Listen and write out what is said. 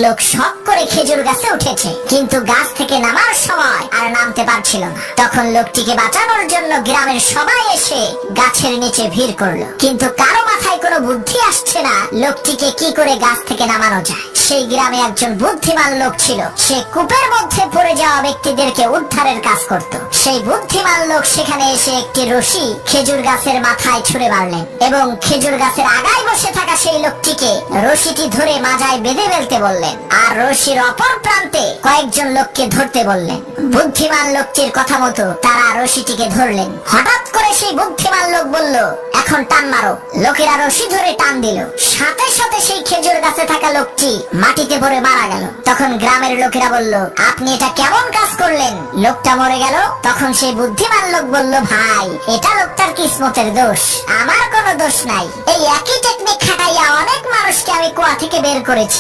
লোক শখ করে খেজুর গাছে উঠেছে, কিন্তু গাছ থেকে নামার সময় আর নামতে পারছিল না। তখন লোকটিকে বাঁচানোর জন্য গ্রামের সবাই এসে গাছের নিচে ভিড় করলো, কিন্তু কারো মাথায় কোনো বুদ্ধি আসছে না লোকটিকে কি করে গাছ থেকে নামানো যায়। সেই গ্রামে একজন বুদ্ধিমান লোক ছিল, সে কূপের মধ্যে পড়ে যাওয়া ব্যক্তিদেরকে উদ্ধারের কাজ করত। সেই বুদ্ধিমান লোক সেখানে এসে একটি রশি খেজুর গাছের মাথায় ছুঁড়ে মারলেন এবং খেজুর গাছের আগায় বসে থাকা সেই লোকটিকে রশিটি ধরে মাজায় বেঁধে ফেলতে বললেন, আর রশির অপর প্রান্তে কয়েকজন লোককে ধরতে বললেন। বুদ্ধিমান লোকটির কথা মতো তারা রশিটিকে ধরলেন। হঠাৎ করে সেই বুদ্ধিমান লোক বলল, এখন টান মারো। লোকেরা রশি ধরে টান দিল, সাথে সাথে সেই খেজুর গাছে থাকা লোকটি মাটিতে পড়ে মারা গেল। তখন গ্রামের লোকেরা বলল, আপনি এটা কেমন কাজ করলেন? লোকটা মরে গেল। তখন সেই বুদ্ধিমান লোক বলল, ভাই, এটা লোকটার কিসমতের দোষ, আমার কোনো দোষ নাই। এই একই টেকনিক খাটাইয়া অনেক মানুষকে আমি কুয়া থেকে বের করেছি।